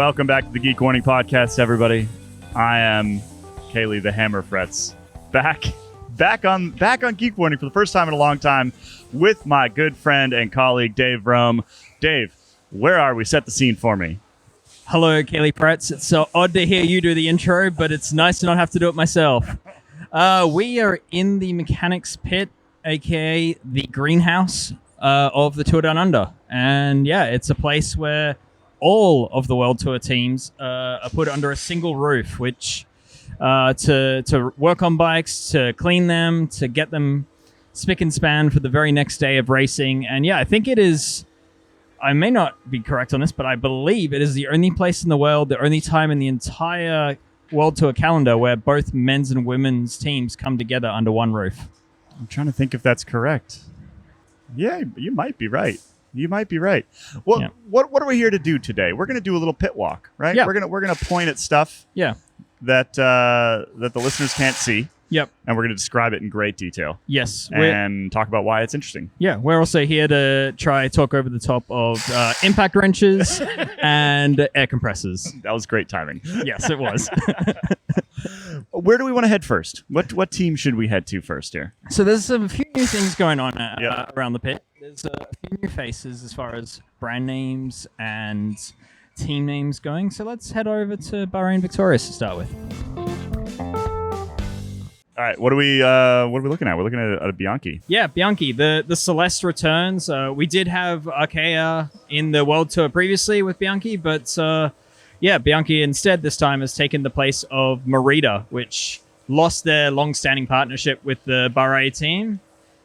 Welcome back to the Geek Warning Podcast, everybody. I am Caley, the Hammer Fretz, back on Geek Warning for the first time in a long time with my good friend and colleague Dave Rome. Dave, where are we? Set the scene for me. Hello, Caley Fretz. It's so odd to hear you do the intro, but it's nice to not have to do it myself. We are in the mechanics pit, aka the greenhouse of the Tour Down Under, and yeah, it's a place where all of the World Tour teams are put under a single roof, which to work on bikes, to clean them, to get them spick and span for the very next day of racing. And yeah, I think it is, I may not be correct on this, but I believe it is the only place in the world, the only time in the entire World Tour calendar where both men's and women's teams come together under one roof. I'm trying to think if that's correct. Yeah, you might be right. Well, yeah. What are we here to do today? We're going to do a little pit walk, right? Yeah. We're gonna point at stuff. Yeah. That the listeners can't see. Yep. And we're going to describe it in great detail. Yes. And talk about why it's interesting. Yeah. We're also here to talk over the top of impact wrenches and air compressors. That was great timing. Yes, it was. Where do we want to head first? What team should we head to first here? So there's a few new things going on around the pit. There's a few new faces as far as brand names and team names going. So let's head over to Bahrain Victorious to start with. All right, what are we looking at? We're looking at a Bianchi. Yeah, Bianchi. The Celeste returns. We did have Arkea in the World Tour previously with Bianchi, but Bianchi instead this time has taken the place of Merida, which lost their long-standing partnership with the Bahrain team.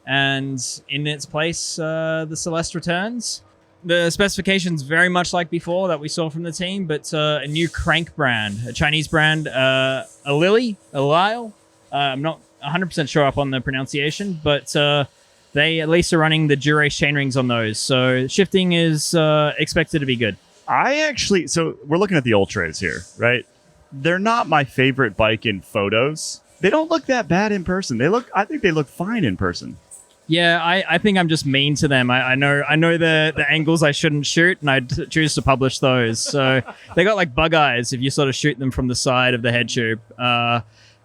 And in its place, the Celeste returns. The specifications very much like before that we saw from the team, but a new crank brand, a Chinese brand, a Lyle. I'm not 100% sure up on the pronunciation, but they at least are running the Dura-Ace chainrings on those. So shifting is expected to be good. So we're looking at the Ultras here, right? They're not my favorite bike in photos. They don't look that bad in person. I think they look fine in person. Yeah, I think I'm just mean to them. I know the angles I shouldn't shoot, and I choose to publish those. So they got like bug eyes if you sort of shoot them from the side of the head tube.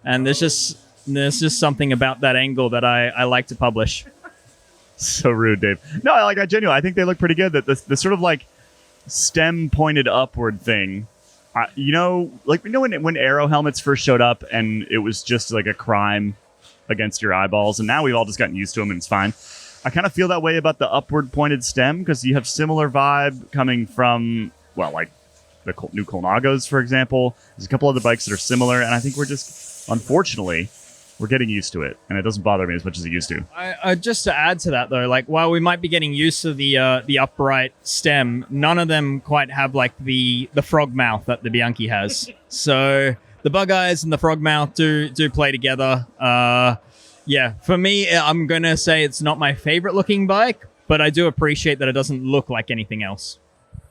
And there's just something about that angle that I like to publish. So rude, Dave. No, I genuinely, I think they look pretty good. That the sort of like stem pointed upward thing. When Aero helmets first showed up and it was just like a crime against your eyeballs, and now we've all just gotten used to them and it's fine. I kind of feel that way about the upward pointed stem because you have similar vibe coming from, well, like the new Colnagos, for example. There's a couple other bikes that are similar, and I think unfortunately, we're getting used to it, and it doesn't bother me as much as it used to. Just to add to that, though, like while we might be getting used to the upright stem, none of them quite have like the frog mouth that the Bianchi has. So the bug eyes and the frog mouth do play together. For me, I'm gonna say it's not my favorite looking bike, but I do appreciate that it doesn't look like anything else.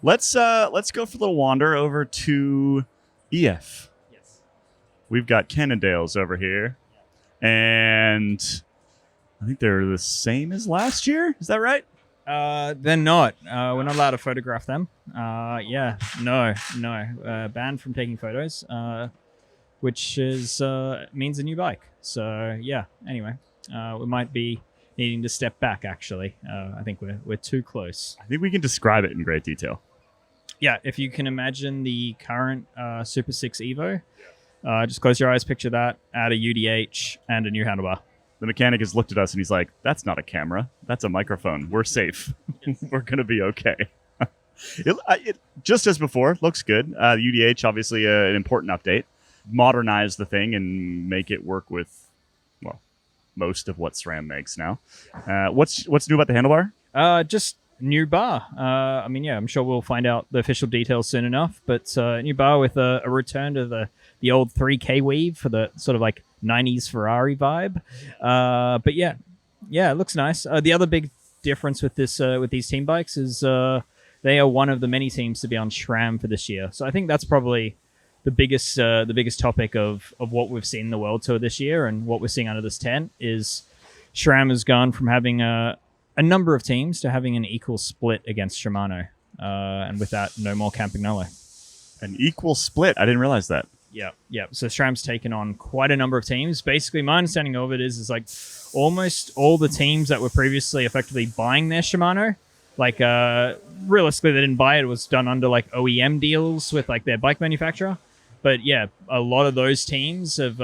Let's go for a little wander over to EF. Yes. We've got Cannondales over here, and I think they're the same as last year. Is that right? They're not. We're not allowed to photograph them. No. Banned from taking photos, which means a new bike. So yeah. Anyway, we might be needing to step back. Actually, I think we're too close. I think we can describe it in great detail. Yeah, if you can imagine the current Super 6 Evo, just close your eyes, picture that, add a UDH and a new handlebar. The mechanic has looked at us and he's like, that's not a camera. That's a microphone. We're safe. We're going to be okay. It just as before, looks good. The UDH, obviously an important update. Modernize the thing and make it work with, well, most of what SRAM makes now. What's new about the handlebar? Just new bar. I'm sure we'll find out the official details soon enough, but new bar with a return to the old 3K weave for the sort of like 90s Ferrari vibe. But yeah, it looks nice. The other big difference with these team bikes is they are one of the many teams to be on SRAM for this year. So I think that's probably the biggest topic of what we've seen in the World Tour this year, and what we're seeing under this tent is SRAM has gone from having a number of teams to having an equal split against Shimano, and with that, no more Campagnolo. An equal split. I didn't realize that. Yeah, yeah. So SRAM's taken on quite a number of teams. Basically, my understanding of it is like almost all the teams that were previously effectively buying their Shimano, like realistically they didn't buy it. It was done under like OEM deals with like their bike manufacturer. But yeah, a lot of those teams have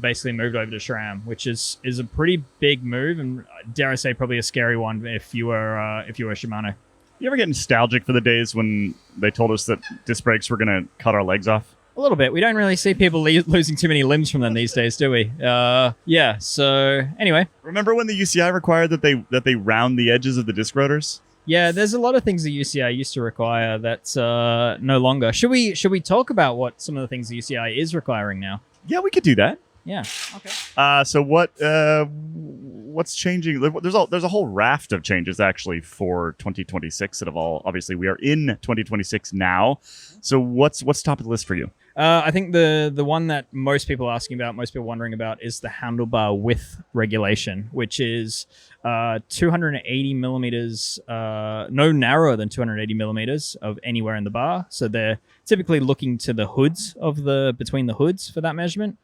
basically moved over to SRAM, which is a pretty big move, and dare I say probably a scary one if you were Shimano. You ever get nostalgic for the days when they told us that disc brakes were going to cut our legs off? A little bit. We don't really see people losing too many limbs from them these days, do we? Yeah. So anyway, remember when the UCI required that they round the edges of the disc rotors? Yeah, there's a lot of things the UCI used to require that's no longer. Should we talk about what some of the things the UCI is requiring now? Yeah, we could do that. Yeah. Okay. So what's changing? There's a whole raft of changes actually for 2026 that have all obviously we are in 2026 now. So what's top of the list for you? I think the one that most people are asking about, most people wondering about, is the handlebar width regulation, which is 280 millimeters, no narrower than 280 millimeters of anywhere in the bar. So they're typically looking to the hoods of between the hoods for that measurement.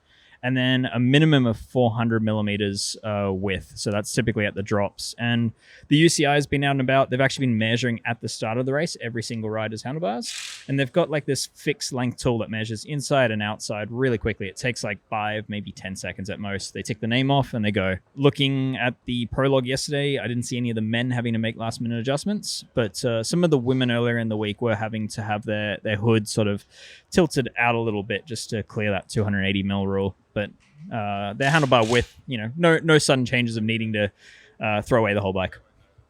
And then a minimum of 400 millimeters width. So that's typically at the drops. And the UCI has been out and about. They've actually been measuring at the start of the race every single rider's handlebars. And they've got like this fixed length tool that measures inside and outside really quickly. It takes like 5, maybe 10 seconds at most. They tick the name off and they go. Looking at the prologue yesterday, I didn't see any of the men having to make last minute adjustments. But some of the women earlier in the week were having to have their hood sort of tilted out a little bit just to clear that 280 mil rule. But their handlebar width, no sudden changes of needing to throw away the whole bike.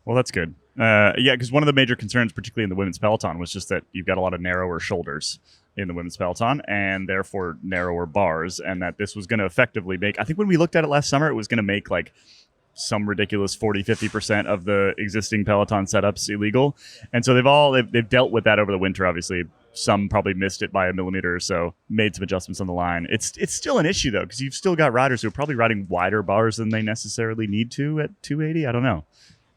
Well, that's good. Yeah, because one of the major concerns, particularly in the women's peloton, was just that you've got a lot of narrower shoulders in the women's peloton and therefore narrower bars, and that this was going to effectively make, I think when we looked at it last summer, it was going to make like some ridiculous 40-50% of the existing peloton setups illegal. And so they've dealt with that over the winter, obviously. Some probably missed it by a millimeter or so, made some adjustments on the line. It's still an issue, though, because you've still got riders who are probably riding wider bars than they necessarily need to at 280. I don't know.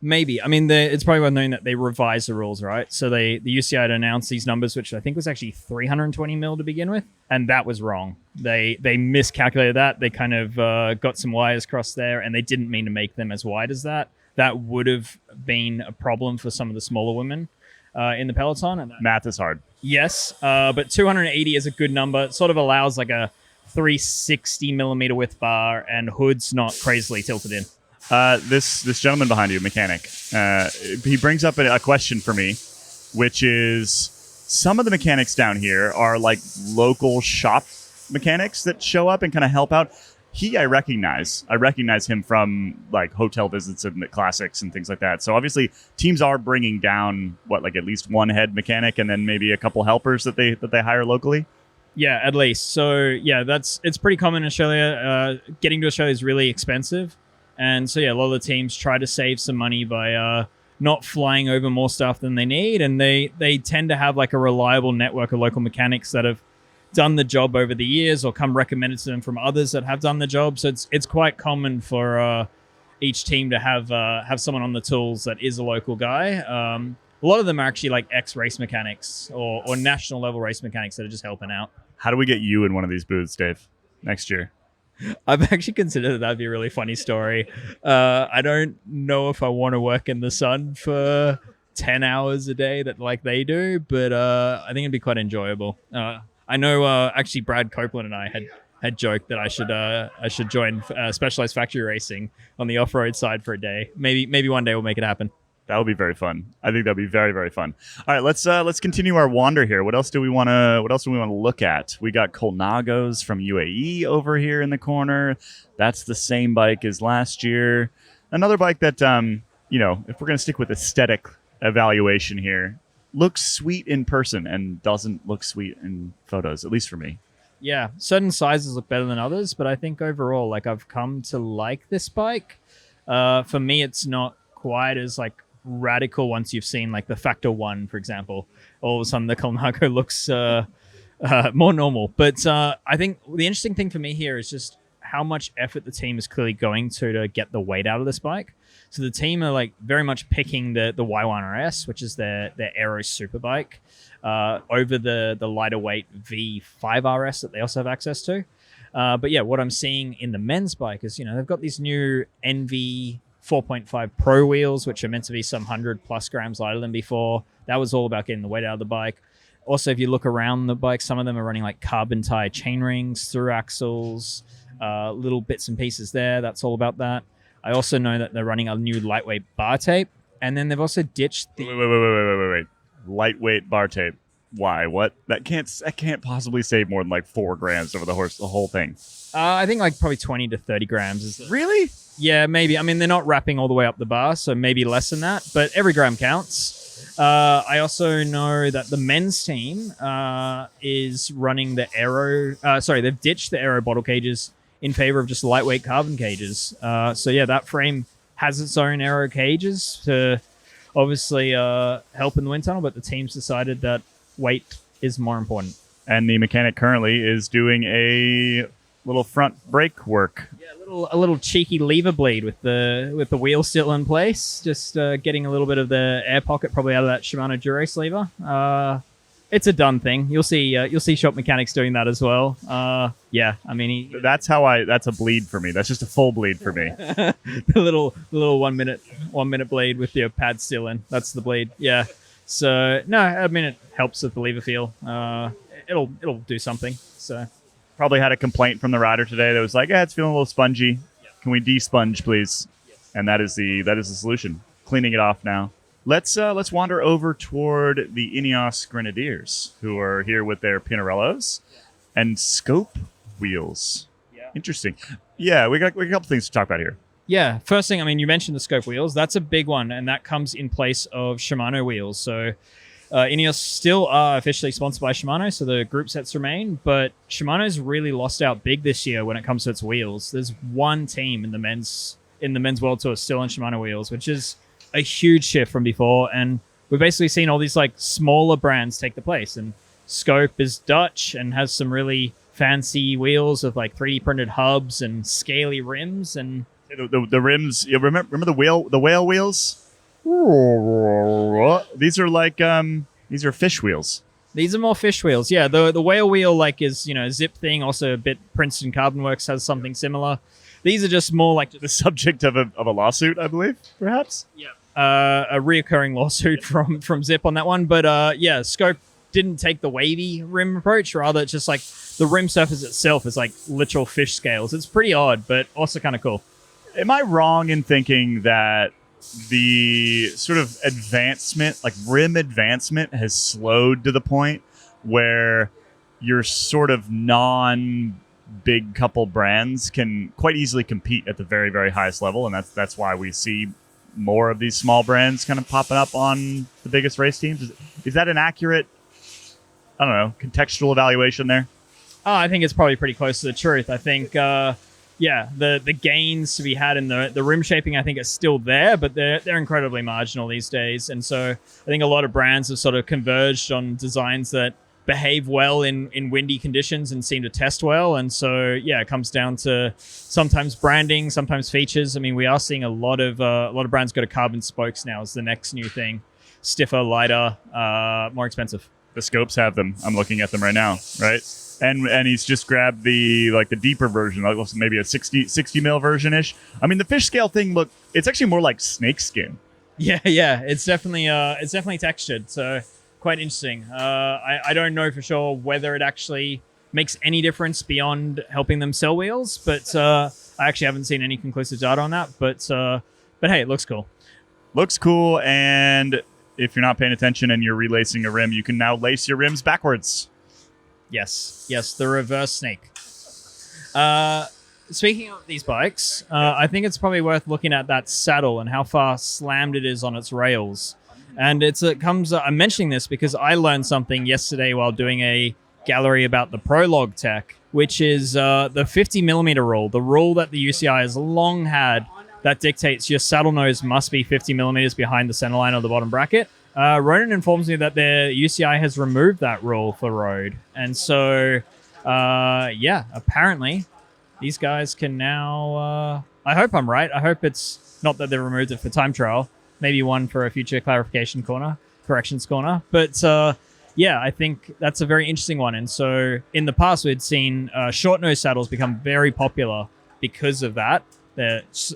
Maybe. I mean, it's probably worth knowing that they revised the rules, right? So the UCI had announced these numbers, which I think was actually 320 mil to begin with, and that was wrong. They miscalculated that. They kind of got some wires crossed there, and they didn't mean to make them as wide as that. That would have been a problem for some of the smaller women in the peloton. And math is hard. Yes, but 280 is a good number. It sort of allows like a 360 millimeter width bar and hoods not crazily tilted in. This gentleman behind you, mechanic, he brings up a question for me, which is some of the mechanics down here are like local shop mechanics that show up and kind of help out. I recognize him from like hotel visits and the classics and things like that. So obviously teams are bringing down at least one head mechanic and then maybe a couple helpers that they hire locally. Yeah, at least. So yeah, it's pretty common in Australia. Getting to Australia is really expensive. And so yeah, a lot of the teams try to save some money by not flying over more stuff than they need. And they tend to have like a reliable network of local mechanics that have done the job over the years or come recommended to them from others that have done the job. So it's quite common for each team to have someone on the tools that is a local guy. A lot of them are actually like ex-race mechanics or national level race mechanics that are just helping out. How do we get you in one of these booths, Dave, next year? I've actually considered that'd be a really funny story. I don't know if I want to work in the sun for 10 hours a day that like they do, but I think it'd be quite enjoyable. I know actually Brad Copeland and I had joked that I should join Specialized Factory Racing on the off-road side for a day. Maybe one day we'll make it happen. That would be very fun. I think that'd be very, very fun. All right, let's continue our wander here. What else do we want to look at? We got Colnagos from UAE over here in the corner. That's the same bike as last year. Another bike that if we're going to stick with aesthetic evaluation here, looks sweet in person and doesn't look sweet in photos, at least for me. Yeah, certain sizes look better than others, but I think overall, like I've come to like this bike. For me, it's not quite as like radical once you've seen like the Factor 1, for example. All of a sudden, the Colnago looks more normal. But I think the interesting thing for me here is just how much effort the team is clearly going to get the weight out of this bike. So the team are like very much picking the Y1RS, which is their aero super bike, over the lighter weight V5RS that they also have access to. But yeah, what I'm seeing in the men's bike is, they've got these new NV 4.5 Pro wheels, which are meant to be some 100+ grams lighter than before. That was all about getting the weight out of the bike. Also, if you look around the bike, some of them are running like carbon tire chain rings, through axles, little bits and pieces there. That's all about that. I also know that they're running a new lightweight bar tape, and then they've also ditched the... Wait. Lightweight bar tape. Why? What? That can't possibly save more than like 4 grams over the whole thing. I think like probably 20 to 30 grams. Really? Yeah, maybe. I mean, they're not wrapping all the way up the bar, so maybe less than that, but every gram counts. I also know that the men's team is running the aero... they've ditched the aero bottle cages in favor of just lightweight carbon cages. So yeah, that frame has its own aero cages to obviously help in the wind tunnel, but the team's decided that weight is more important. And the mechanic currently is doing a little front brake work. Yeah, a little cheeky lever bleed with the wheel still in place, just getting a little bit of the air pocket probably out of that Shimano Durace lever. It's a done thing. You'll see shop mechanics doing that as well. Yeah, I mean, that's a bleed for me. That's just a full bleed for me. The little 1 minute bleed with your pad still in. That's the bleed. Yeah. So no, I mean, it helps with the lever feel. It'll do something. So probably had a complaint from the rider today that was like, it's feeling a little spongy. Can we de-sponge, please? And that is the solution. Cleaning it off now. Let's wander over toward the Ineos Grenadiers, who are here with their Pinarellos and scope wheels. Yeah. Interesting. Yeah, we got a couple things to talk about here. Yeah, first thing, I mean, you mentioned the scope wheels. That's a big one, and that comes in place of Shimano wheels. So Ineos still are officially sponsored by Shimano, so the group sets remain, but Shimano's really lost out big this year when it comes to its wheels. There's one team in the men's World Tour still on Shimano wheels, which is a huge shift from before, and we've basically seen all these like smaller brands take the place. And Scope is Dutch and has some really fancy wheels with like 3D printed hubs and scaly rims. And the rims, you remember the whale wheels? These are like these are fish wheels. These are more fish wheels. Yeah, the whale wheel like is a zip thing. Also a bit Princeton Carbon Works has something similar. These are just more like the subject of a lawsuit, I believe, perhaps. Yeah. A reoccurring lawsuit from Zip on that one. But yeah, Scope didn't take the wavy rim approach. Rather, it's just like the rim surface itself is like literal fish scales. It's pretty odd, but also kind of cool. Am I wrong in thinking that the sort of advancement, like rim advancement, has slowed to the point where your sort of non-big couple brands can quite easily compete at the very, very highest level, and that's why we see more of these small brands kind of popping up on the biggest race teams? Is that an accurate, I don't know, contextual evaluation there? Oh, I think it's probably pretty close to the truth. I think, yeah, the gains to be had in the rim shaping, I think, are still there, but they're incredibly marginal these days. And so I think a lot of brands have sort of converged on designs that behave well in windy conditions and seem to test well. And so, yeah, it comes down to sometimes branding, sometimes features. I mean, we are seeing a lot of brands go to carbon spokes now as the next new thing. Stiffer, lighter, more expensive. The Scopes have them. I'm looking at them right now, right? And he's just grabbed the deeper version, like maybe a 60 mil version ish. I mean, the fish scale thing, it's actually more like snake skin. Yeah, it's definitely textured. So quite interesting. I don't know for sure whether it actually makes any difference beyond helping them sell wheels, but I actually haven't seen any conclusive data on that. But hey, it looks cool. Looks cool, and if you're not paying attention and you're relacing a rim, you can now lace your rims backwards. Yes, the reverse snake. Speaking of these bikes, I think it's probably worth looking at that saddle and how far slammed it is on its rails. And I'm mentioning this because I learned something yesterday while doing a gallery about the Prologue tech, which is the 50 millimeter rule, the rule that the UCI has long had that dictates your saddle nose must be 50 millimeters behind the center line of the bottom bracket. Ronan informs me that the UCI has removed that rule for road. And so, yeah, apparently these guys can now. I hope I'm right. I hope it's not that they removed it for time trial. Maybe one for a future corrections corner. But yeah, I think that's a very interesting one. And so in the past, we'd seen short nose saddles become very popular because of that.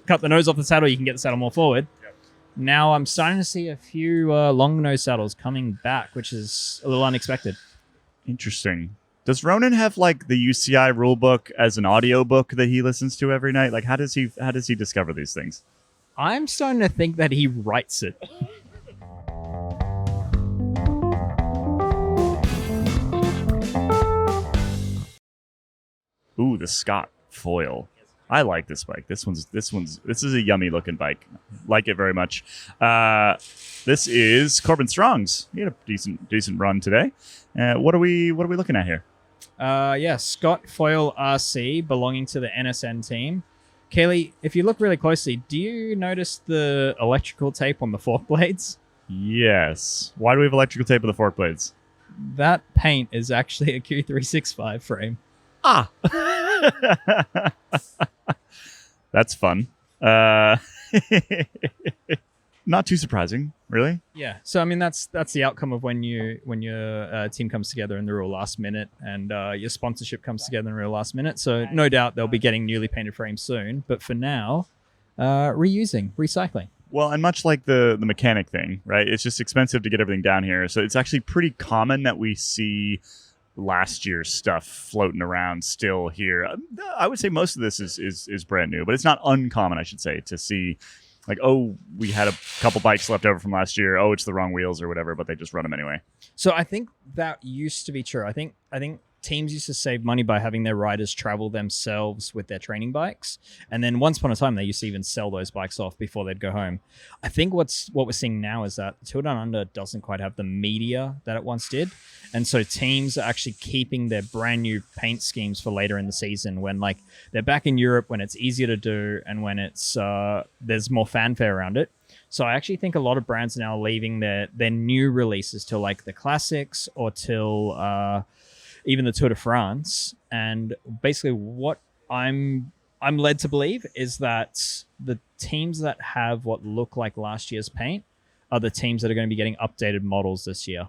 Cut the nose off the saddle, you can get the saddle more forward. Yep. Now I'm starting to see a few long nose saddles coming back, which is a little unexpected. Interesting. Does Ronan have like the UCI rulebook as an audio book that he listens to every night? Like, how does he discover these things? I'm starting to think that he writes it. Ooh, the Scott foil. I like this bike. This is a yummy looking bike. Like it very much. This is Corbin Strong's. He had a decent run today. What are we looking at here? Yeah, Scott Foil RC belonging to the NSN team. Caley, if you look really closely, do you notice the electrical tape on the fork blades? Yes. Why do we have electrical tape on the fork blades? That paint is actually a Q365 frame. Ah. That's fun. Not too surprising, really. Yeah. So I mean, that's the outcome of when your team comes together in the real last minute, and your sponsorship comes together in the real last minute. So no doubt they'll be getting newly painted frames soon. But for now, recycling. Well, and much like the mechanic thing, right? It's just expensive to get everything down here. So it's actually pretty common that we see last year's stuff floating around still here. I would say most of this is brand new, but it's not uncommon, I should say, to see like, oh, we had a couple bikes left over from last year. Oh, it's the wrong wheels or whatever, but they just run them anyway. So I think that used to be true. I think teams used to save money by having their riders travel themselves with their training bikes. And then once upon a time, they used to even sell those bikes off before they'd go home. I think what we're seeing now is that Tour Down Under doesn't quite have the media that it once did. And so teams are actually keeping their brand new paint schemes for later in the season when like they're back in Europe, when it's easier to do and when it's there's more fanfare around it. So I actually think a lot of brands are now leaving their new releases till like the classics or till even the Tour de France. And basically what I'm led to believe is that the teams that have what look like last year's paint are the teams that are going to be getting updated models this year.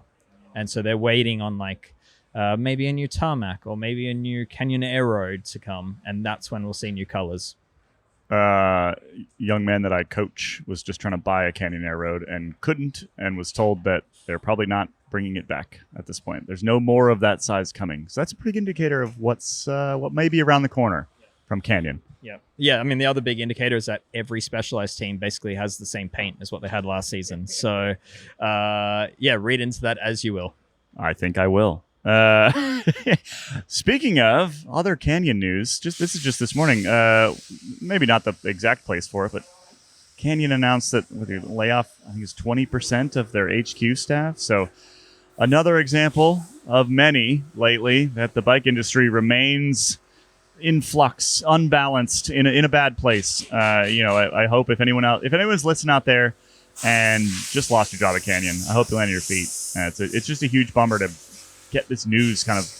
And so they're waiting on like maybe a new tarmac or maybe a new Canyon Air Road to come. And that's when we'll see new colors. Young man that I coach was just trying to buy a Canyon Air Road and couldn't, and was told that they're probably not bringing it back at this point. There's no more of that size coming. So that's a pretty good indicator of what may be around the corner from Canyon. Yeah. I mean, the other big indicator is that every Specialized team basically has the same paint as what they had last season. So, read into that as you will. I think I will. Speaking of other Canyon news, this is just this morning. Maybe not the exact place for it, but Canyon announced that with the layoff, I think it's 20% of their HQ staff. So another example of many lately that the bike industry remains in flux, unbalanced, in a bad place. I hope if anyone's listening out there and just lost your job at Canyon, I hope you land on your feet. It's just a huge bummer to get this news kind of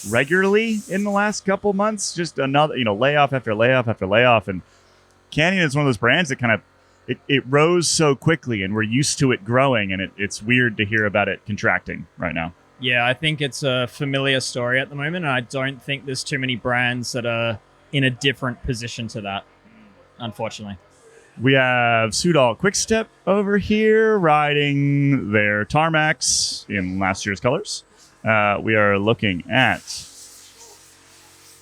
regularly in the last couple months. Just another, layoff after layoff after layoff. And Canyon is one of those brands that kind of it rose so quickly, and we're used to it growing, and it's weird to hear about it contracting right now. Yeah, I think it's a familiar story at the moment, and I don't think there's too many brands that are in a different position to that, unfortunately. We have Soudal Quickstep over here riding their tarmacs in last year's colors. We are looking at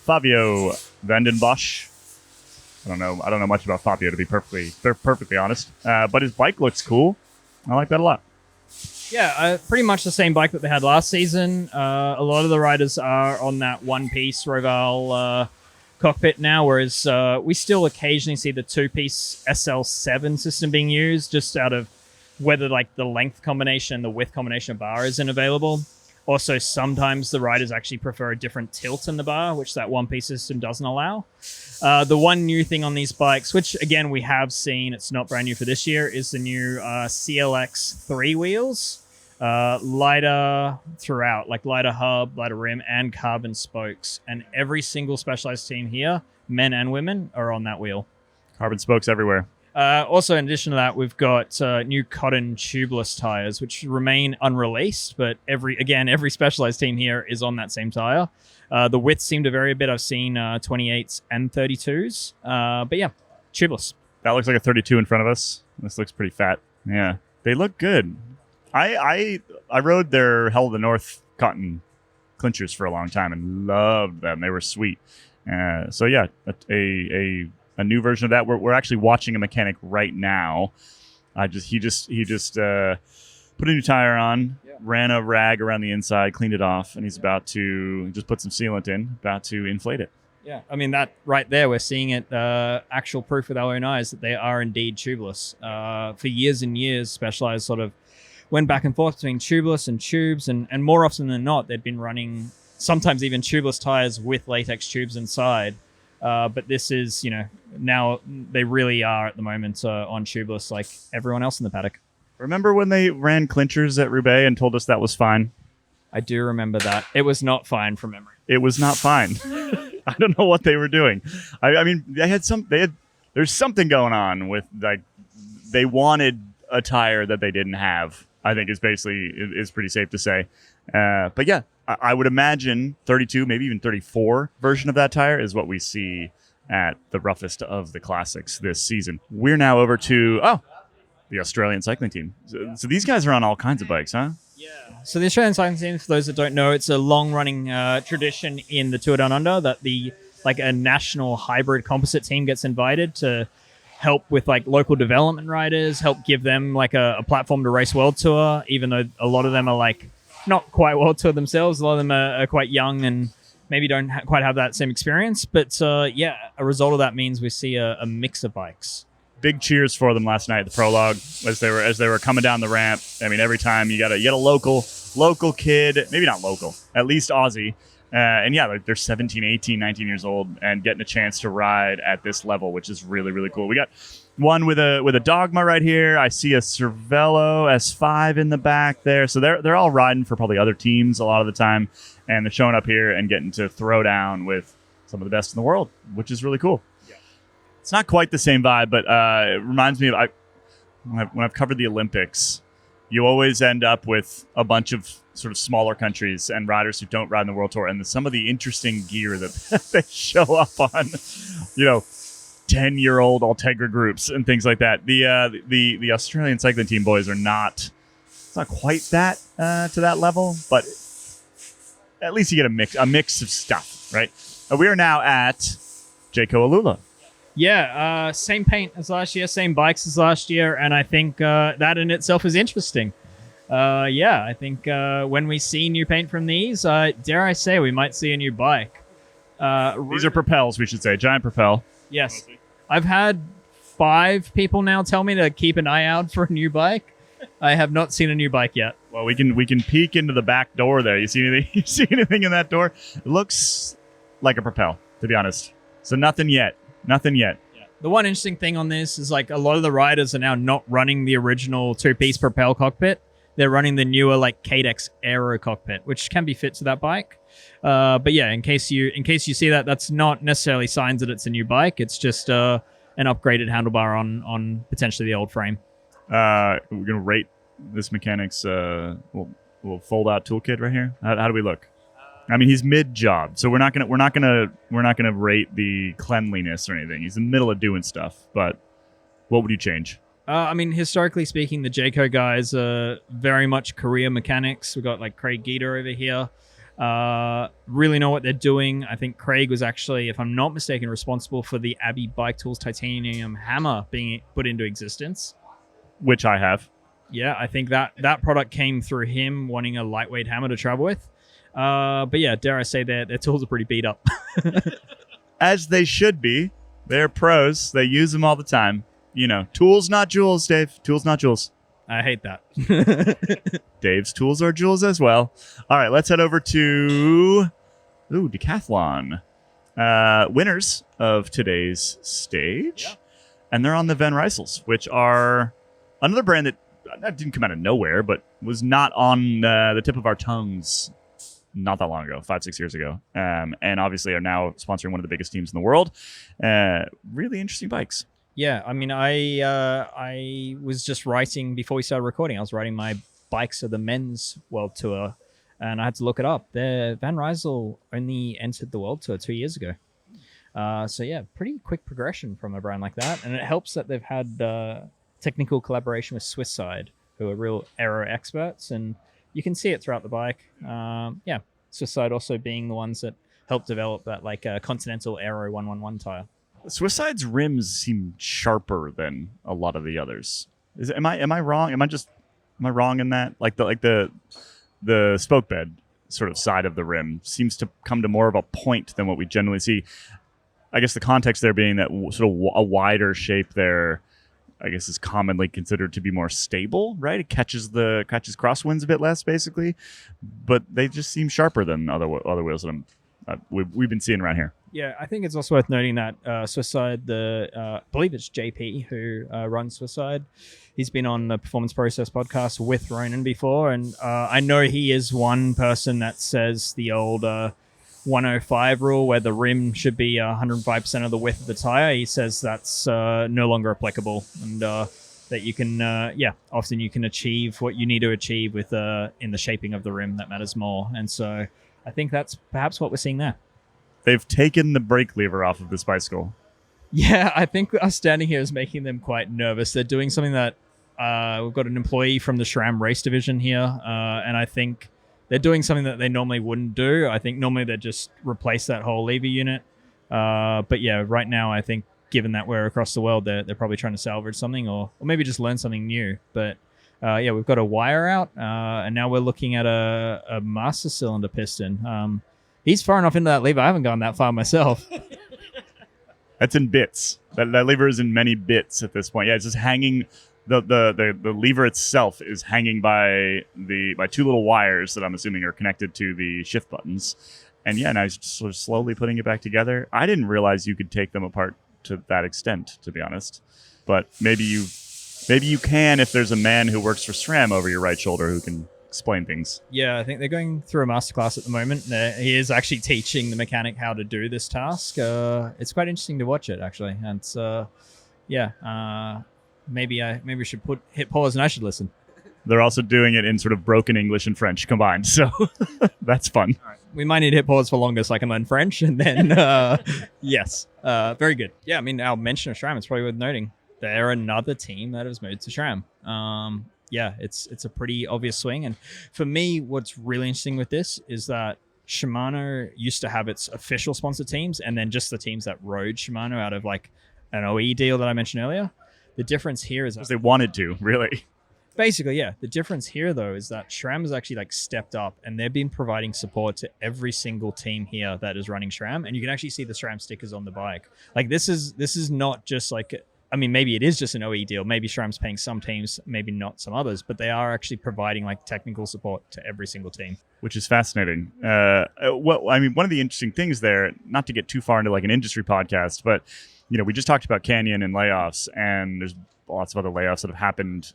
Fabio Vandenbosch. I don't know much about Fabio, to be perfectly honest. But his bike looks cool. I like that a lot. Yeah, pretty much the same bike that they had last season. A lot of the riders are on that one-piece Roval cockpit now, whereas we still occasionally see the two-piece SL7 system being used, just out of whether like the length combination and the width combination of bar isn't available. Also, sometimes the riders actually prefer a different tilt in the bar, which that one-piece system doesn't allow. The one new thing on these bikes, which again we have seen, it's not brand new for this year, is the new CLX 3 wheels. Lighter throughout, like lighter hub, lighter rim, and carbon spokes. And every single Specialized team here men and women, are on that wheel. Carbon spokes everywhere. Also, in addition to that, we've got new cotton tubeless tires, which remain unreleased, but every Specialized team here is on that same tire. The widths seem to vary a bit. I've seen 28s and 32s, but yeah, tubeless. That looks like a 32 in front of us. This looks pretty fat. Yeah, they look good. I rode their Hell of the North cotton clinchers for a long time and loved them. They were sweet. So yeah, a new version of that. We're actually watching a mechanic right now. He just put a new tire on, ran a rag around the inside, cleaned it off, and he's about to just put some sealant in, about to inflate it. Yeah, I mean, that right there, we're seeing it, actual proof with our own eyes that they are indeed tubeless. For years and years, Specialized sort of went back and forth between tubeless and tubes, and more often than not, they'd been running sometimes even tubeless tires with latex tubes inside. But this is, now they really are at the moment on tubeless like everyone else in the paddock. Remember when they ran clinchers at Roubaix and told us that was fine? I do remember that. It was not fine from memory. It was not fine. I don't know what they were doing. I mean, there's something going on with, like, they wanted a tire that they didn't have, I think is pretty safe to say. But yeah, I would imagine 32, maybe even 34 version of that tire is what we see at the roughest of the classics this season. We're now over to, the Australian cycling team. So these guys are on all kinds of bikes, huh? Yeah. So the Australian cycling team, for those that don't know, it's a long-running tradition in the Tour Down Under that a national hybrid composite team gets invited to help with local development riders, help give them a platform to race World Tour, even though a lot of them are not quite World Tour themselves. A lot of them are quite young and maybe don't quite have that same experience. But a result of that means we see a mix of bikes. Big cheers for them last night at the prologue as they were coming down the ramp. I mean, every time you got a local kid, maybe not local, at least Aussie. And yeah, they're 17, 18, 19 years old and getting a chance to ride at this level, which is really, really cool. We got one with a Dogma right here. I see a Cervelo S5 in the back there. So they're all riding for probably other teams a lot of the time. And they're showing up here and getting to throw down with some of the best in the world, which is really cool. Yeah. It's not quite the same vibe, but it reminds me of when I've covered the Olympics, you always end up with a bunch of sort of smaller countries and riders who don't ride in the World Tour, and some of the interesting gear that they show up on, 10-year-old Ultegra groups and things like that. The Australian cycling team boys are not quite that to that level, but at least you get a mix of stuff, right? We are now at Jayco Alula. Yeah, same paint as last year, same bikes as last year, and I think that in itself is interesting. I think when we see new paint from these, dare I say, we might see a new bike. These are propels, we should say. Giant propel. Yes. I've had 5 people now tell me to keep an eye out for a new bike. I have not seen a new bike yet. Well, we can peek into the back door there. You see anything? You see anything in that door? It looks like a propel, to be honest. So nothing yet. Yeah. The one interesting thing on this is a lot of the riders are now not running the original 2-piece propel cockpit. They're running the newer Cadex Aero cockpit, which can be fit to that bike. But yeah, in case you see that, that's not necessarily signs that it's a new bike. It's just an upgraded handlebar on potentially the old frame. We're gonna rate this mechanic's little fold-out toolkit right here. How do we look? I mean, he's mid-job, so we're not gonna rate the cleanliness or anything. He's in the middle of doing stuff. But what would you change? I mean, historically speaking, the Jayco guys are very much career mechanics. We've got Craig Geeter over here. Really know what they're doing. I think Craig was actually, if I'm not mistaken, responsible for the Abbey Bike Tools titanium hammer being put into existence. Which I have. Yeah, I think that product came through him wanting a lightweight hammer to travel with. But yeah, dare I say their tools are pretty beat up. As they should be. They're pros. They use them all the time. Tools, not jewels, Dave. Tools, not jewels. I hate that. Dave's tools are jewels as well. All right, let's head over to decathlon. Winners of today's stage. Yeah. And they're on the Van Rysels, which are another brand that didn't come out of nowhere, but was not on the tip of our tongues not that long ago, 5-6 years ago, and obviously are now sponsoring one of the biggest teams in the world. Really interesting bikes. Yeah, I mean, I was just writing before we started recording. I was writing my bikes of the men's World Tour, and I had to look it up. Van Rysel only entered the World Tour 2 years ago. So yeah, pretty quick progression from a brand like that, and it helps that they've had technical collaboration with Swiss Side, who are real aero experts, and you can see it throughout the bike. Yeah, Swiss Side also being the ones that helped develop that like Continental Aero 111 tire. Swiss Side's rims seem sharper than a lot of the others. Am I wrong? Am I wrong in that? Like the spoke bed sort of side of the rim seems to come to more of a point than what we generally see. I guess the context there being that sort of a wider shape there, I guess, is commonly considered to be more stable, right? It catches crosswinds a bit less, basically, but they just seem sharper than other wheels that we've been seeing around here. Yeah, I think it's also worth noting that Swiss Side, I believe it's JP who runs Swiss Side. He's been on the Performance Process podcast with Ronan before, and I know he is one person that says the old 105 rule where the rim should be 105% of the width of the tire. He says that's no longer applicable, and that you can, often you can achieve what you need to achieve with in the shaping of the rim that matters more. And so I think that's perhaps what we're seeing there. They've taken the brake lever off of this bicycle. Yeah, I think us standing here is making them quite nervous. They're doing something that we've got an employee from the SRAM race division here, and I think they're doing something that they normally wouldn't do. I think normally they'd just replace that whole lever unit. But yeah, right now I think given that we're across the world, they're probably trying to salvage something or maybe just learn something new. But yeah, we've got a wire out, and now we're looking at a master cylinder piston. He's far enough into that lever. I haven't gone that far myself. That's in bits. That lever is in many bits at this point. Yeah, it's just hanging. The lever itself is hanging by two little wires that I'm assuming are connected to the shift buttons. And yeah, now he's just sort of slowly putting it back together. I didn't realize you could take them apart to that extent, to be honest. But maybe you can if there's a man who works for SRAM over your right shoulder who can explain things. Yeah, I think they're going through a masterclass at the moment. He is actually teaching the mechanic how to do this task. It's quite interesting to watch it, actually. And maybe we should hit pause and I should listen. They're also doing it in sort of broken English and French combined, so that's fun. All right. We might need to hit pause for longer so I can learn French, and then yes, very good. Yeah, I mean, our mention of SRAM is probably worth noting. They're another team that has moved to SRAM. Yeah, it's a pretty obvious swing. And for me, what's really interesting with this is that Shimano used to have its official sponsor teams and then just the teams that rode Shimano out of like an OE deal that I mentioned earlier. The difference here is because they wanted to, really. Basically, yeah. The difference here, though, is that SRAM has actually like stepped up and they've been providing support to every single team here that is running SRAM. And you can actually see the SRAM stickers on the bike. Like this is not just like, I mean, maybe it is just an OE deal. Maybe SRAM's paying some teams, maybe not some others, but they are actually providing like technical support to every single team. Which is fascinating. Well, I mean, one of the interesting things there, not to get too far into like an industry podcast, but you know, we just talked about Canyon and layoffs, and there's lots of other layoffs that have happened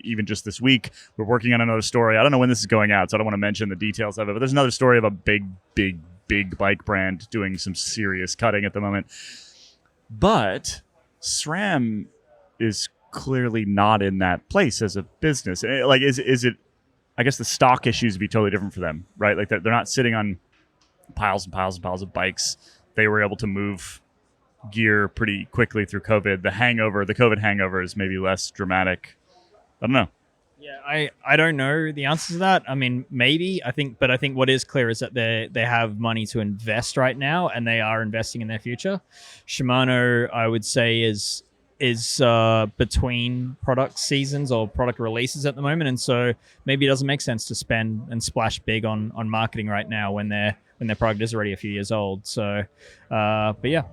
even just this week. We're working on another story. I don't know when this is going out, so I don't want to mention the details of it, but there's another story of a big bike brand doing some serious cutting at the moment. But SRAM is clearly not in that place as a business. Like, is it? I guess the stock issues would be totally different for them, right? Like they're not sitting on piles and piles and piles of bikes. They were able to move gear pretty quickly through COVID. The COVID hangover is maybe less dramatic. I don't know. Yeah, I don't know the answer to that. I mean, maybe. I think what is clear is that they have money to invest right now, and they are investing in their future. Shimano, I would say, is between product seasons or product releases at the moment, and so maybe it doesn't make sense to spend and splash big on marketing right now when their product is already a few years old. So, but yeah.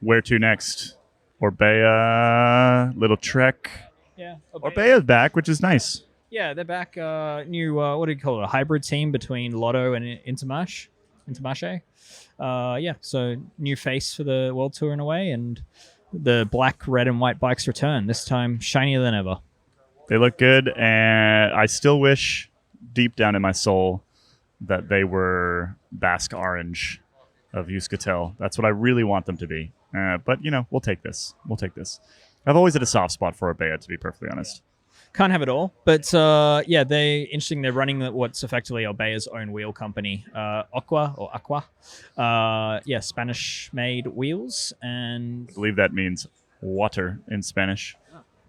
Where to next? Orbea, little trek. Yeah, Orbea's back, which is nice. Yeah, they're back. New, what do you call it? A hybrid team between Lotto and Intermarché. Yeah, so new face for the World Tour in a way, and the black, red, and white bikes return. This time, shinier than ever. They look good, and I still wish, deep down in my soul, that they were Basque Orange of Euskaltel. That's what I really want them to be. But, we'll take this. I've always had a soft spot for Orbea, to be perfectly honest. Can't have it all, but interesting. They're running what's effectively Orbea's own wheel company, Aqua. Spanish-made wheels, and I believe that means water in Spanish.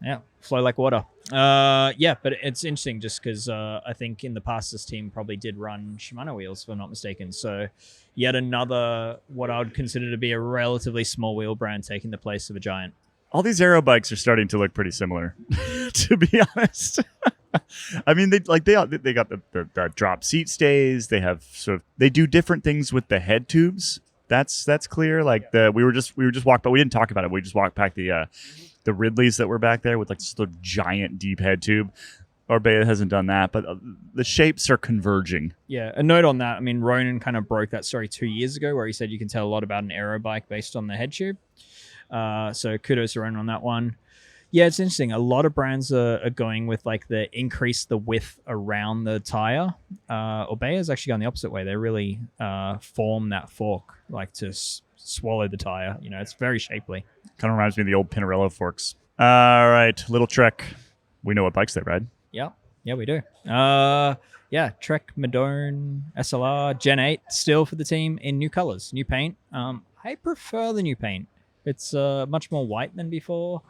Yeah, flow like water. But it's interesting just because I think in the past this team probably did run Shimano wheels, if I'm not mistaken. So yet another, what I would consider to be a relatively small wheel brand taking the place of a giant. All these aero bikes are starting to look pretty similar, to be honest. I mean, they got the drop seat stays. They have they do different things with the head tubes. That's clear. Like we were just walked, but we didn't talk about it. We just walked back the Ridleys that were back there with like just a giant deep head tube. Orbea hasn't done that, but the shapes are converging. Yeah, a note on that. I mean, Ronan kind of broke that story 2 years ago where he said you can tell a lot about an aero bike based on the head tube. So kudos to Ronan on that one. Yeah, it's interesting. A lot of brands are going with like the width around the tire. Orbea has actually gone the opposite way. They really form that fork like to swallow the tire. It's very shapely. Kind of reminds me of the old Pinarello forks. All right, Little Trek. We know what bikes they ride. Yeah, we do. Trek Madone SLR Gen 8 still for the team in new colors, new paint. I prefer the new paint. It's much more white than before.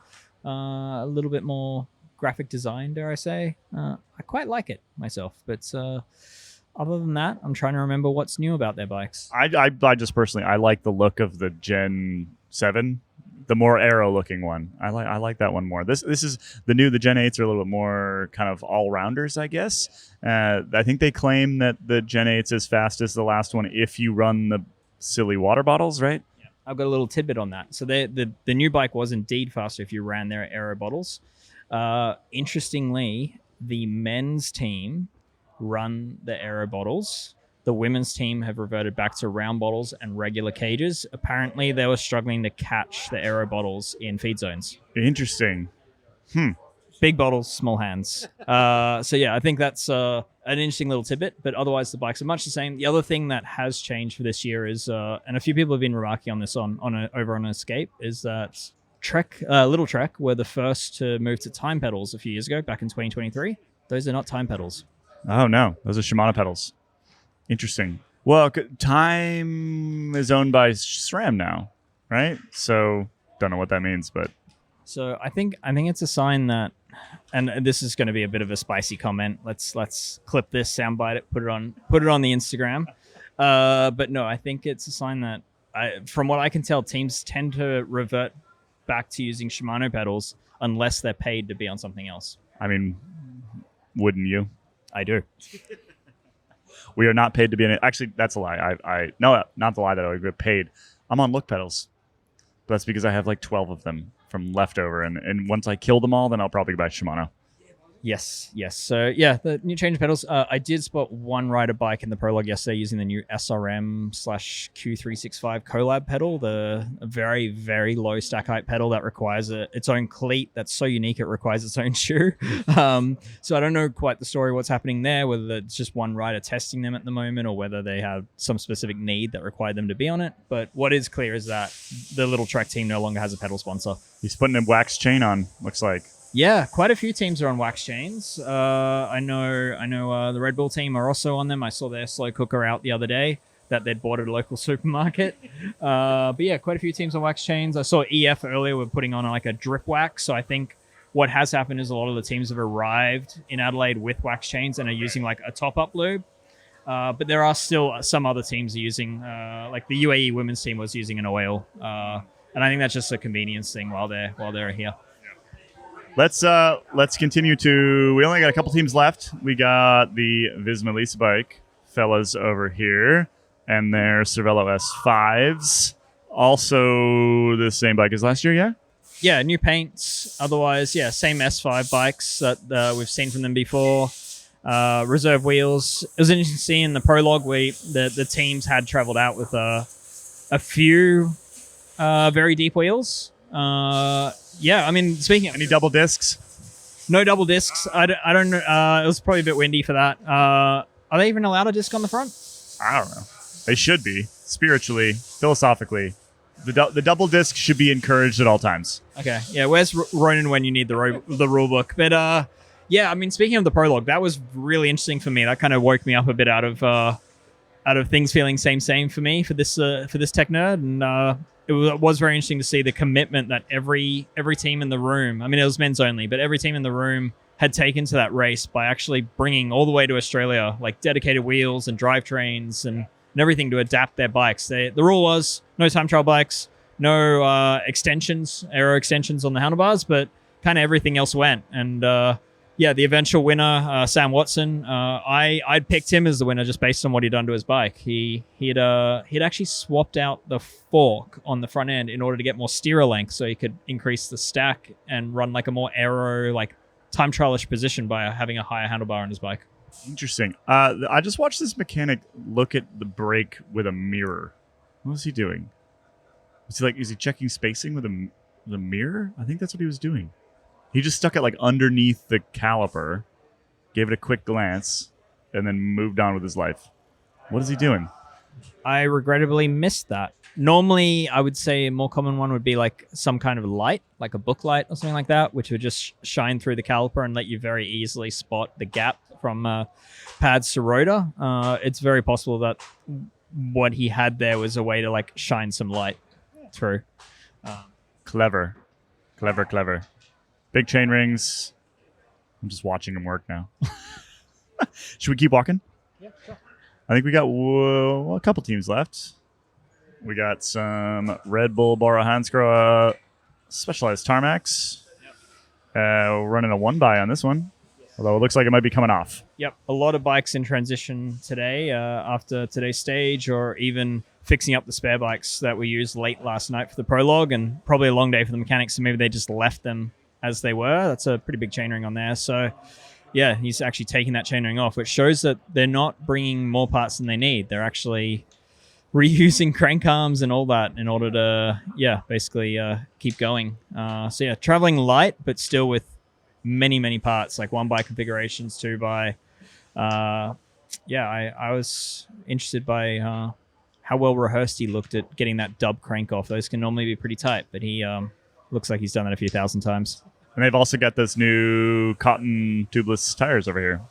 A little bit more graphic design, dare I say. I quite like it myself. But other than that, I'm trying to remember what's new about their bikes. I just personally, I like the look of the Gen 7, the more aero looking one. I like that one more. This is the Gen 8s are a little bit more kind of all rounders, I guess. I think they claim that the Gen 8's as fast as the last one if you run the silly water bottles, right? I've got a little tidbit on that. So the new bike was indeed faster if you ran their aero bottles. Interestingly, the men's team run the aero bottles. The women's team have reverted back to round bottles and regular cages. Apparently, they were struggling to catch the aero bottles in feed zones. Interesting. Big bottles, small hands. I think that's an interesting little tidbit, but otherwise the bikes are much the same. The other thing that has changed for this year is, and a few people have been remarking on this over on Escape, is that Little Trek were the first to move to time pedals a few years ago, back in 2023. Those are not time pedals. Oh, no. Those are Shimano pedals. Interesting. Well, Time is owned by SRAM now, right? So, don't know what that means, but... So I think it's a sign that, and this is going to be a bit of a spicy comment. Let's clip this, soundbite it, put it on the Instagram. But no, I think it's a sign that, from what I can tell, teams tend to revert back to using Shimano pedals unless they're paid to be on something else. I mean, wouldn't you? I do. We are not paid to be in it. Actually, that's a lie. No, not the lie that I would get paid. I'm on look pedals. But that's because I have like 12 of them from leftover. And once I kill them all, then I'll probably buy Shimano. Yes. So, yeah, the new change of pedals. I did spot one rider bike in the prologue yesterday using the new SRM/Q365 collab pedal, the very, very low stack height pedal that requires its own cleat that's so unique it requires its own shoe. So I don't know quite the story what's happening there, whether it's just one rider testing them at the moment or whether they have some specific need that required them to be on it. But what is clear is that the Little Trek team no longer has a pedal sponsor. He's putting a wax chain on, looks like. Yeah, quite a few teams are on wax chains. I know the Red Bull team are also on them. I saw their slow cooker out the other day that they'd bought at a local supermarket. But yeah, quite a few teams on wax chains. I saw EF earlier were putting on like a drip wax. So I think what has happened is a lot of the teams have arrived in Adelaide with wax chains and are using like a top-up lube. But there are still some other teams are using, like the UAE women's team was using an oil. And I think that's just a convenience thing while they're here. Let's continue to... We only got a couple teams left. We got the Visma Lease bike fellas over here and their Cervelo S5s. Also the same bike as last year, yeah? Yeah, new paints. Otherwise, yeah, same S5 bikes that we've seen from them before. Reserve wheels. It was interesting to see in the prologue the teams had traveled out with a few very deep wheels. Yeah, I mean, speaking of Any double discs? no double discs, I don't know. It was probably a bit windy for that. Are they even allowed a disc on the front? I don't know. They should be spiritually, philosophically. The double disc should be encouraged at all times. Okay, yeah. Where's Ronan when you need the rule book? But yeah, I mean, speaking of the prologue, that was really interesting for me. That kind of woke me up a bit out of things feeling same for me for this tech nerd, and it was very interesting to see the commitment that every team in the room. I mean, it was men's only, but every team in the room had taken to that race by actually bringing all the way to Australia, like dedicated wheels and drivetrains and everything to adapt their bikes. The rule was no time trial bikes, no aero extensions on the handlebars, but kind of everything else went. And yeah, the eventual winner, Sam Watson, I'd picked him as the winner just based on what he'd done to his bike. He'd actually swapped out the fork on the front end in order to get more steerer length, so he could increase the stack and run like a more aero, like time trialish position by having a higher handlebar on his bike. Interesting. I just watched this mechanic look at the brake with a mirror. What was he doing? Is he checking spacing with a mirror? I think that's what he was doing. He just stuck it like underneath the caliper, gave it a quick glance, and then moved on with his life. What is he doing? I regrettably missed that. Normally, I would say a more common one would be like some kind of light, like a book light or something like that, which would just shine through the caliper and let you very easily spot the gap from pads to rotor. It's very possible that what he had there was a way to like shine some light through. Clever. Big chain rings. I'm just watching him work now. Should we keep walking? Yeah, sure. I think we got a couple teams left. We got some Red Bull Bora Hansgrohe Specialized Tarmacs. We're running a one by on this one, although it looks like it might be coming off. Yep, a lot of bikes in transition today after today's stage, or even fixing up the spare bikes that we used late last night for the prologue, and probably a long day for the mechanics, so maybe they just left them as they were. That's a pretty big chainring on there. So yeah, he's actually taking that chainring off, which shows that they're not bringing more parts than they need. They're actually reusing crank arms and all that in order to, basically keep going. So yeah, traveling light, but still with many parts, like 1 by configurations, 2 by. I was interested by how well rehearsed he looked at getting that dub crank off. Those can normally be pretty tight, but he looks like he's done that a few thousand times. And they've also got this new cotton tubeless tires over here.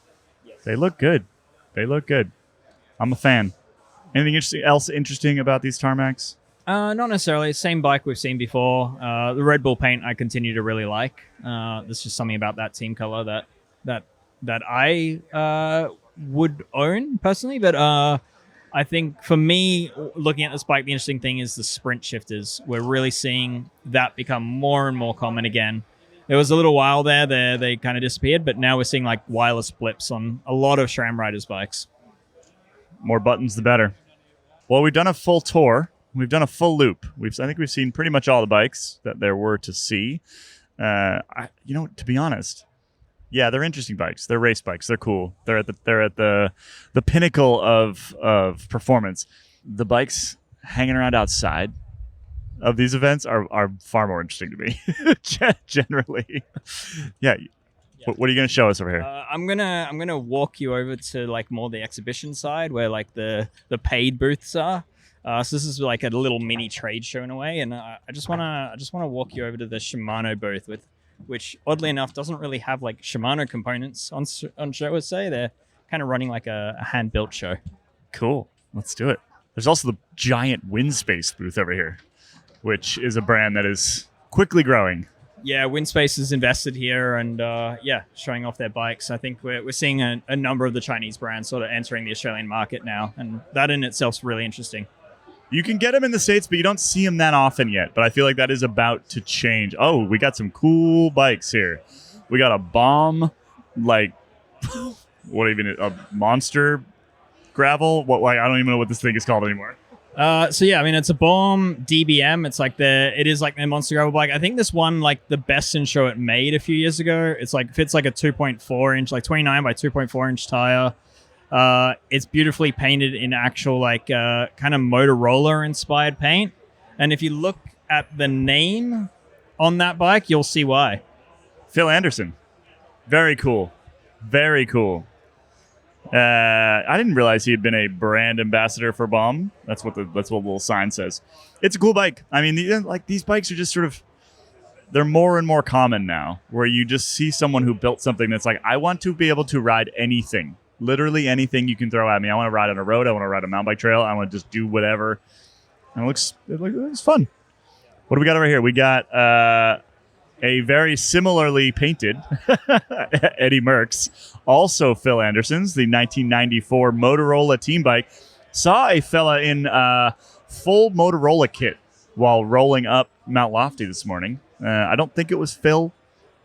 Yes. They look good. I'm a fan. Anything else interesting about these tarmacs? Not necessarily. Same bike we've seen before. The Red Bull paint I continue to really like. There's just something about that team color that I would own personally. But I think for me, looking at this bike, the interesting thing is the sprint shifters. We're really seeing that become more and more common again. There was a little while there they kind of disappeared, but now we're seeing like wireless blips on a lot of SRAM riders' bikes. More buttons, the better. Well, we've done a full tour. We've done a full loop. I think we've seen pretty much all the bikes that there were to see. To be honest, yeah, they're interesting bikes. They're race bikes. They're cool. They're at the pinnacle of performance. The bikes hanging around outside of these events are far more interesting to me, generally. Yeah. What are you going to show us over here? I'm gonna walk you over to like more the exhibition side, where like the paid booths are. So this is like a little mini trade show in a way, and I just wanna walk you over to the Shimano booth, which oddly enough doesn't really have like Shimano components on show. I'd say they're kind of running like a hand built show. Cool, let's do it. There's also the giant Windspace booth over here, which is a brand that is quickly growing. Yeah, Windspace is invested here and showing off their bikes. I think we're seeing a number of the Chinese brands sort of entering the Australian market now, and that in itself is really interesting. You can get them in the States, but you don't see them that often yet. But I feel like that is about to change. Oh, we got some cool bikes here. We got a bomb, like, a monster gravel? I don't even know what this thing is called anymore. It's a Bomb DBM. It's like it is like their monster gravel bike. I think this one, like the best in show it made a few years ago. It's like fits like a 2.4 inch, like 29 by 2.4 inch tire. It's beautifully painted in actual like kind of Motorola inspired paint. And if you look at the name on that bike, you'll see why. Phil Anderson. Very cool. Very cool. I didn't realize he had been a brand ambassador for Baum. That's what the little sign says. It's a cool bike. I mean, these bikes are just sort of, they're more and more common now, where you just see someone who built something that's like, I want to be able to ride anything, literally anything you can throw at me. I want to ride on a road. I want to ride a mountain bike trail. I want to just do whatever. And it looks fun. What do we got over here? We got a very similarly painted Eddie Merckx, also Phil Anderson's, the 1994 Motorola team bike. Saw a fella in full Motorola kit while rolling up Mount Lofty this morning. I don't think it was Phil.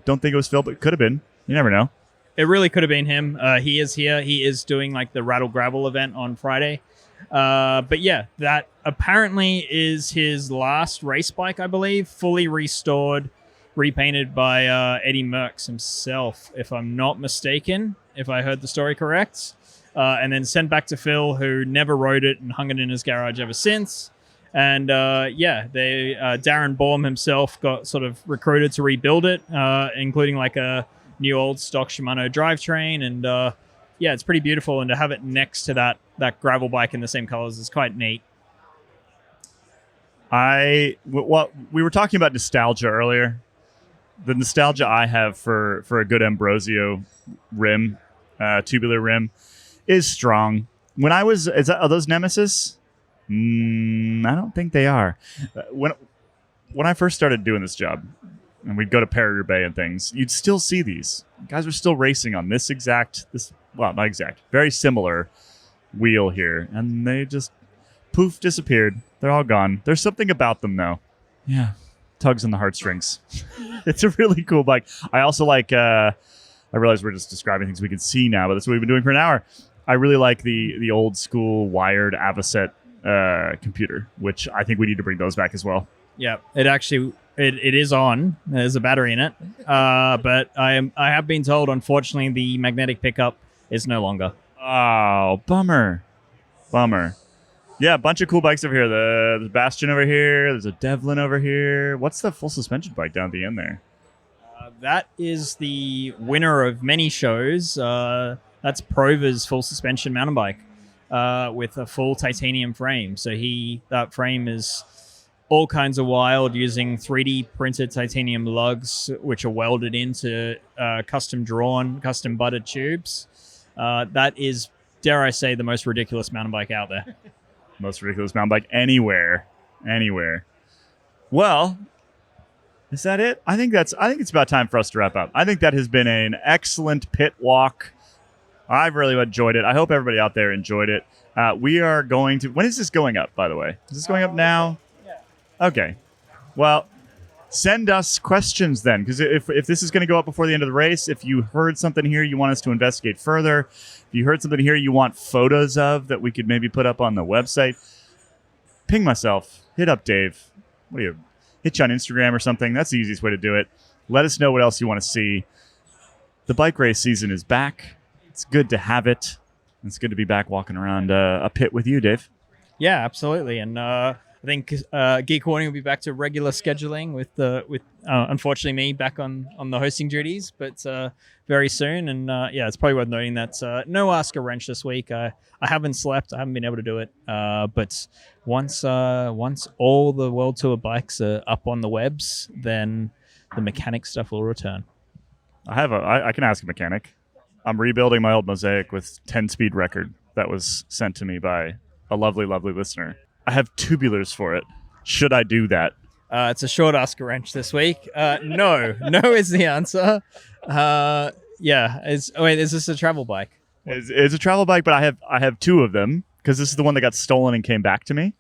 But it could have been. You never know. It really could have been him. He is here. He is doing like the Rattle Gravel event on Friday. But yeah, that apparently is his last race bike, I believe, fully restored, repainted by Eddie Merckx himself, if I'm not mistaken, if I heard the story correct. And then sent back to Phil, who never rode it and hung it in his garage ever since. And Darren Baum himself got sort of recruited to rebuild it, including like a new old stock Shimano drivetrain. And it's pretty beautiful. And to have it next to that gravel bike in the same colors is quite neat. We were talking about nostalgia earlier. The nostalgia I have for a good Ambrosio rim, tubular rim, is strong. When I was, are those Nemesis? I don't think they are. When I first started doing this job, and we'd go to Perrier Bay and things, you'd still see these. Guys were still racing on not exact, very similar wheel here, and they just poof, disappeared. They're all gone. There's something about them, though. Yeah. Tugs on the heartstrings. It's a really cool bike. I also like, I realize we're just describing things we can see now, but that's what we've been doing for an hour. I really like the old school wired Avocet computer, which I think we need to bring those back as well. Yeah, it is on. There's a battery in it. But I have been told, unfortunately, the magnetic pickup is no longer. Oh, bummer. Yeah, a bunch of cool bikes over here. There's Bastion over here. There's a Devlin over here. What's the full suspension bike down at the end there? That is the winner of many shows. That's Prova's full suspension mountain bike with a full titanium frame. So that frame is all kinds of wild, using 3D printed titanium lugs, which are welded into custom butted tubes. That is, dare I say, the most ridiculous mountain bike out there. Most ridiculous mountain bike anywhere. Well, is that it? I think it's about time for us to wrap up. I think that has been an excellent pit walk. I've really enjoyed it. I hope everybody out there enjoyed it. We are going to... When is this going up, by the way? Is this going up now? Yeah. Okay. Well, send us questions then, because if this is going to go up before the end of the race, if you heard something here you want us to investigate further, if you heard something here you want photos of that we could maybe put up on the website, ping myself, hit up Dave. Hit you on Instagram or something. That's the easiest way to do it. Let us know what else you want to see. The bike race season is back. It's good to have it. It's good to be back walking around a pit with you, Dave. Yeah, absolutely. And I think Geek Warning will be back to regular scheduling with unfortunately me back on the hosting duties, but very soon. And it's probably worth noting that no Ask a Wrench this week. I haven't slept. I haven't been able to do it. But once all the World Tour bikes are up on the webs, then the mechanic stuff will return. I can ask a mechanic. I'm rebuilding my old Mosaic with 10-speed record that was sent to me by a lovely, lovely listener. I have tubulars for it. Should I do that? It's a short Ask a Wrench this week. No is the answer. Is this a travel bike? It's a travel bike, but I have two of them because this is the one that got stolen and came back to me.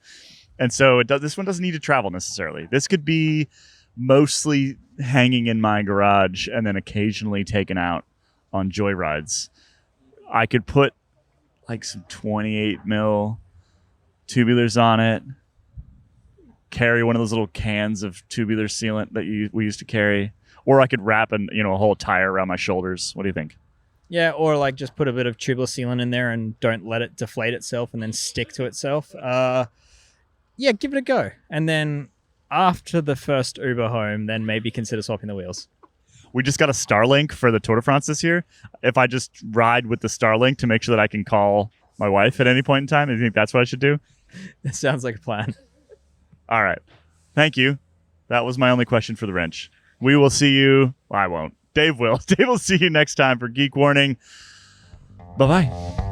And so this one doesn't need to travel necessarily. This could be mostly hanging in my garage and then occasionally taken out on joyrides. I could put like some 28 mil tubulars on it, carry one of those little cans of tubular sealant that we used to carry, or I could wrap a whole tire around my shoulders. What do you think? Yeah, or like just put a bit of tubular sealant in there and don't let it deflate itself and then stick to itself. Give it a go. And then after the first Uber home, then maybe consider swapping the wheels. We just got a Starlink for the Tour de France this year. If I just ride with the Starlink to make sure that I can call my wife at any point in time, I think that's what I should do. That sounds like a plan. All right. Thank you. That was my only question for the wrench. We will see you. Well, I won't. Dave will. Dave will see you next time for Geek Warning. Bye-bye.